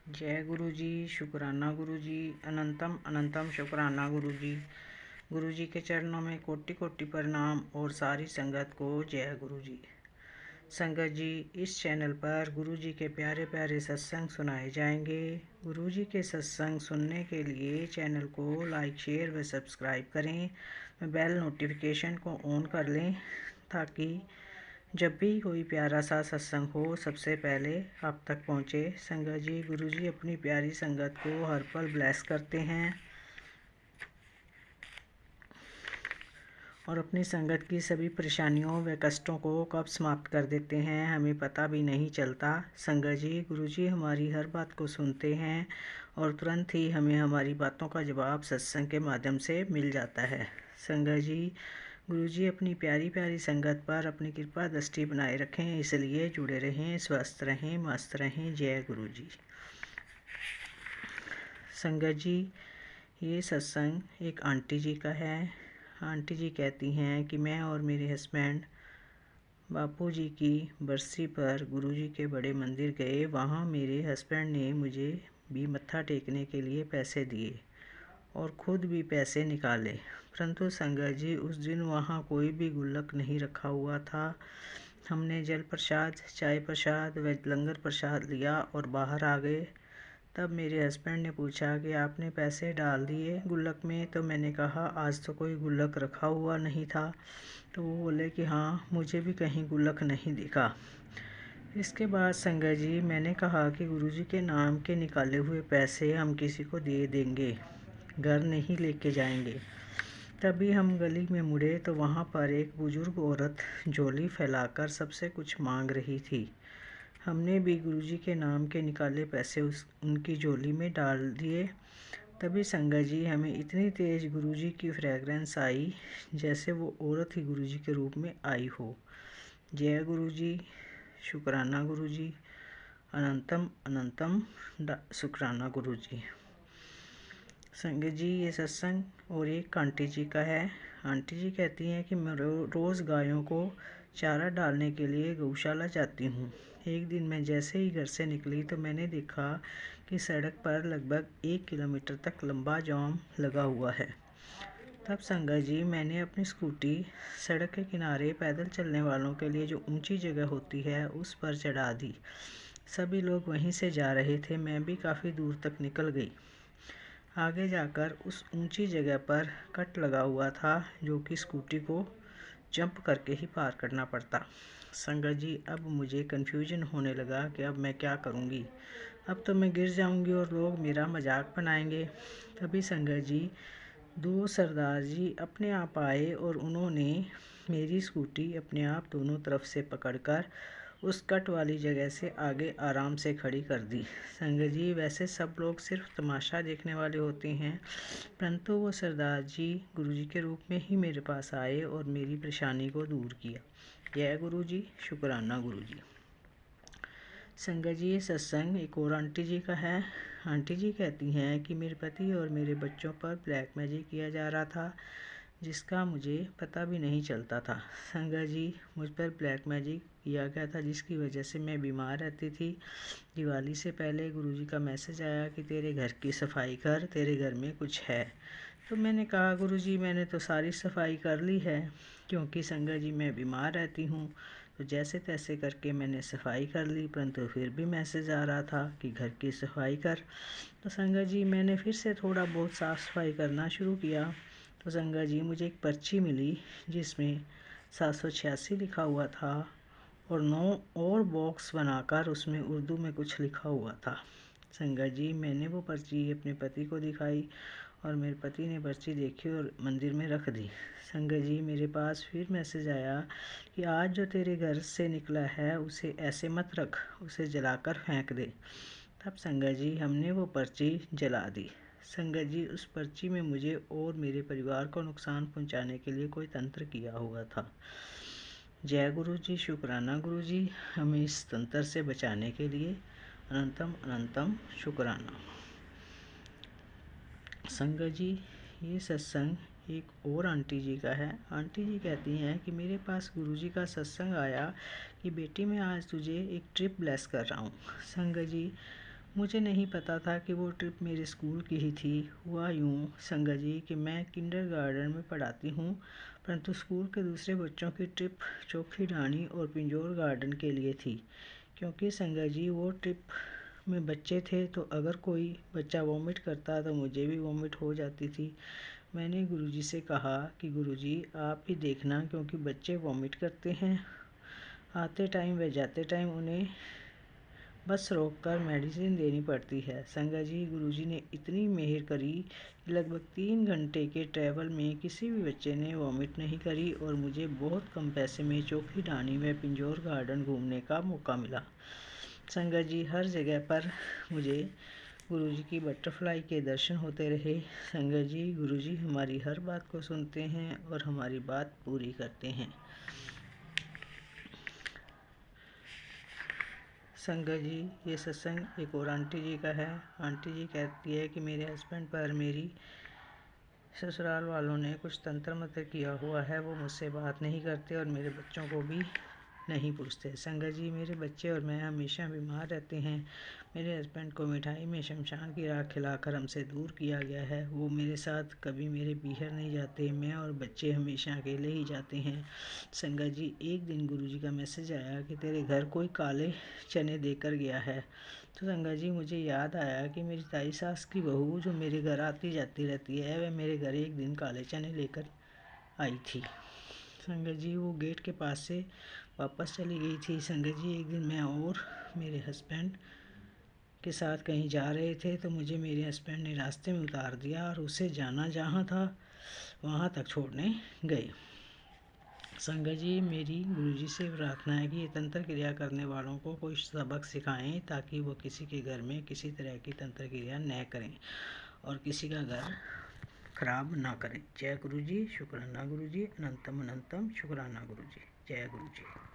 जय गुरु जी, शुक्राना गुरु जी, अनंतम अनंतम शुक्राना गुरु जी। गुरु जी के चरणों में कोटि कोटि प्रणाम और सारी संगत को जय गुरु जी। संगत जी, इस चैनल पर गुरु जी के प्यारे प्यारे सत्संग सुनाए जाएंगे। गुरु जी के सत्संग सुनने के लिए चैनल को लाइक शेयर व सब्सक्राइब करें, बेल नोटिफिकेशन को ऑन कर लें ताकि जब भी कोई प्यारा सा सत्संग हो सबसे पहले आप तक पहुँचे। संगत जी, गुरु जी अपनी प्यारी संगत को हर पल ब्लेस करते हैं और अपनी संगत की सभी परेशानियों व कष्टों को कब समाप्त कर देते हैं हमें पता भी नहीं चलता। संगत जी, गुरु जी हमारी हर बात को सुनते हैं और तुरंत ही हमें हमारी बातों का जवाब सत्संग के माध्यम से मिल जाता है। संगत जी, गुरु जी अपनी प्यारी प्यारी संगत पर अपनी कृपा दृष्टि बनाए रखें, इसलिए जुड़े रहें, स्वस्थ रहें, मस्त रहें। जय गुरु जी। संगत जी, ये सत्संग एक आंटी जी का है। आंटी जी कहती हैं कि मैं और मेरे हस्बैंड बापू जी की बरसी पर गुरु जी के बड़े मंदिर गए। वहाँ मेरे हस्बैंड ने मुझे भी मत्था टेकने के लिए पैसे दिए और ख़ुद भी पैसे निकाले, परंतु संगत जी उस दिन वहाँ कोई भी गुल्लक नहीं रखा हुआ था। हमने जल प्रसाद, चाय प्रसाद व लंगर प्रसाद लिया और बाहर आ गए। तब मेरे हस्बैंड ने पूछा कि आपने पैसे डाल दिए गुल्लक में? तो मैंने कहा आज तो कोई गुल्लक रखा हुआ नहीं था। तो वो बोले कि हाँ, मुझे भी कहीं गुल्लक नहीं दिखा। इसके बाद संगत जी मैंने कहा कि गुरुजी के नाम के निकाले हुए पैसे हम किसी को दे देंगे, घर नहीं लेके जाएंगे। तभी हम गली में मुड़े तो वहाँ पर एक बुजुर्ग औरत झोली फैलाकर सबसे कुछ मांग रही थी। हमने भी गुरुजी के नाम के निकाले पैसे उनकी झोली में डाल दिए। तभी संगत जी हमें इतनी तेज़ गुरुजी की फ्रेगरेंस आई जैसे वो औरत ही गुरुजी के रूप में आई हो। जय गुरु जी, शुक्राना गुरु जी, अनंतम अनंतम शुक्राना गुरु जी। संगत जी, ये सत्संग और एक आंटी जी का है। आंटी जी कहती हैं कि मैं रोज़ गायों को चारा डालने के लिए गौशाला जाती हूँ। एक दिन मैं जैसे ही घर से निकली तो मैंने देखा कि सड़क पर लगभग 1 किलोमीटर तक लंबा जाम लगा हुआ है। तब संगत जी मैंने अपनी स्कूटी सड़क के किनारे पैदल चलने वालों के लिए जो ऊंची जगह होती है उस पर चढ़ा दी। सभी लोग वहीं से जा रहे थे, मैं भी काफ़ी दूर तक निकल गई। आगे जाकर उस ऊंची जगह पर कट लगा हुआ था जो कि स्कूटी को जंप करके ही पार करना पड़ता। संगत जी अब मुझे कन्फ्यूजन होने लगा कि अब मैं क्या करूँगी। अब तो मैं गिर जाऊँगी और लोग मेरा मजाक बनाएंगे। तभी संगत जी 2 सरदार जी अपने आप आए और उन्होंने मेरी स्कूटी अपने आप दोनों तरफ से पकड़कर उस कट वाली जगह से आगे आराम से खड़ी कर दी। संगत जी वैसे सब लोग सिर्फ तमाशा देखने वाले होते हैं, परंतु वो सरदार जी गुरुजी के रूप में ही मेरे पास आए और मेरी परेशानी को दूर किया। जय गुरु जी, शुक्राना गुरु जी। संगत जी, ये सत्संग एक और आंटी जी का है। आंटी जी कहती हैं कि मेरे पति और मेरे बच्चों पर ब्लैक मैजिक किया जा रहा था जिसका मुझे पता भी नहीं चलता था। संगत जी, मुझ पर ब्लैक मैजिक किया गया था जिसकी वजह से मैं बीमार रहती थी। दिवाली से पहले गुरुजी का मैसेज आया कि तेरे घर की सफाई कर, तेरे घर में कुछ है। तो मैंने कहा गुरुजी मैंने तो सारी सफाई कर ली है, क्योंकि संगत जी मैं बीमार रहती हूँ। तो जैसे तैसे करके मैंने सफाई कर ली, परंतु फिर भी मैसेज आ रहा था कि घर की सफाई कर। तो संगत जी मैंने फिर से थोड़ा बहुत साफ़ सफाई करना शुरू किया। तो संगत जी मुझे एक पर्ची मिली जिसमें 786 लिखा हुआ था और 9 और बॉक्स बनाकर उसमें उर्दू में कुछ लिखा हुआ था। संगत जी मैंने वो पर्ची अपने पति को दिखाई और मेरे पति ने पर्ची देखी और मंदिर में रख दी। संगत जी मेरे पास फिर मैसेज आया कि आज जो तेरे घर से निकला है उसे ऐसे मत रख, उसे जलाकर फेंक दे। तब संगत जी हमने वो पर्ची जला दी। संगत जी उस पर्ची में मुझे और मेरे परिवार को नुकसान पहुंचाने के लिए कोई तंत्र किया हुआ था। जय गुरु जी, शुक्राना गुरु जी, हमें इस तंत्र से बचाने के लिए अनंतम अनंतम शुक्राना। संगत जी, ये सत्संग एक और आंटी जी का है। आंटी जी कहती हैं कि मेरे पास गुरुजी का सत्संग आया कि बेटी मैं आज तुझे एक ट्रिप ब्लेस कर रहा हूँ। संगत जी मुझे नहीं पता था कि वो ट्रिप मेरे स्कूल की ही थी। हुआ यूँ संगा जी कि मैं किंडरगार्टन में पढ़ाती हूँ, परंतु स्कूल के दूसरे बच्चों की ट्रिप चोखी ढाणी और पिंजौर गार्डन के लिए थी। क्योंकि संगा जी वो ट्रिप में बच्चे थे, तो अगर कोई बच्चा वॉमिट करता तो मुझे भी वॉमिट हो जाती थी। मैंने गुरुजी से कहा कि गुरुजी आप भी देखना, क्योंकि बच्चे वॉमिट करते हैं। आते टाइम व जाते टाइम उन्हें बस रोककर मेडिसिन देनी पड़ती है। संगा जी गुरुजी ने इतनी मेहर करी कि लगभग 3 घंटे के ट्रैवल में किसी भी बच्चे ने वॉमिट नहीं करी और मुझे बहुत कम पैसे में चोखी ढाणी में पिंजौर गार्डन घूमने का मौका मिला। संगा जी हर जगह पर मुझे गुरुजी की बटरफ्लाई के दर्शन होते रहे। संगा जी गुरुजी हमारी हर बात को सुनते हैं और हमारी बात पूरी करते हैं। संगा जी ये सत्संग एक और आंटी जी का है। आंटी जी कहती है कि मेरे हस्बैंड पर मेरी ससुराल वालों ने कुछ तंत्र मंत्र किया हुआ है, वो मुझसे बात नहीं करते और मेरे बच्चों को भी नहीं पूछते। संगा जी मेरे बच्चे और मैं हमेशा बीमार रहते हैं। मेरे हस्बैंड को मिठाई में शमशान की राख खिलाकर हमसे दूर किया गया है। वो मेरे साथ कभी मेरे पीहर नहीं जाते, मैं और बच्चे हमेशा अकेले ही जाते हैं। संगा जी एक दिन गुरुजी का मैसेज आया कि तेरे घर कोई काले चने देकर गया है। तो संगा जी मुझे याद आया कि मेरी ताई सास की बहू जो मेरे घर आती जाती रहती है, वह मेरे घर एक दिन काले चने लेकर आई थी। संगा जी वो गेट के पास से वापस चली गई थी। संगा जी एक दिन मैं और मेरे हस्बैंड के साथ कहीं जा रहे थे, तो मुझे मेरे हस्बैंड ने रास्ते में उतार दिया और उसे जाना जहाँ था वहाँ तक छोड़ने गए। संगा जी मेरी गुरुजी से प्रार्थना है कि ये तंत्र क्रिया करने वालों को कोई सबक सिखाएं, ताकि वो किसी के घर में किसी तरह की तंत्र क्रिया न करें और किसी का घर खराब ना करें। जय गुरुजी, शुक्राना गुरुजी, अनंतम अनंतम शुक्राना गुरुजी। जय गुरुजी।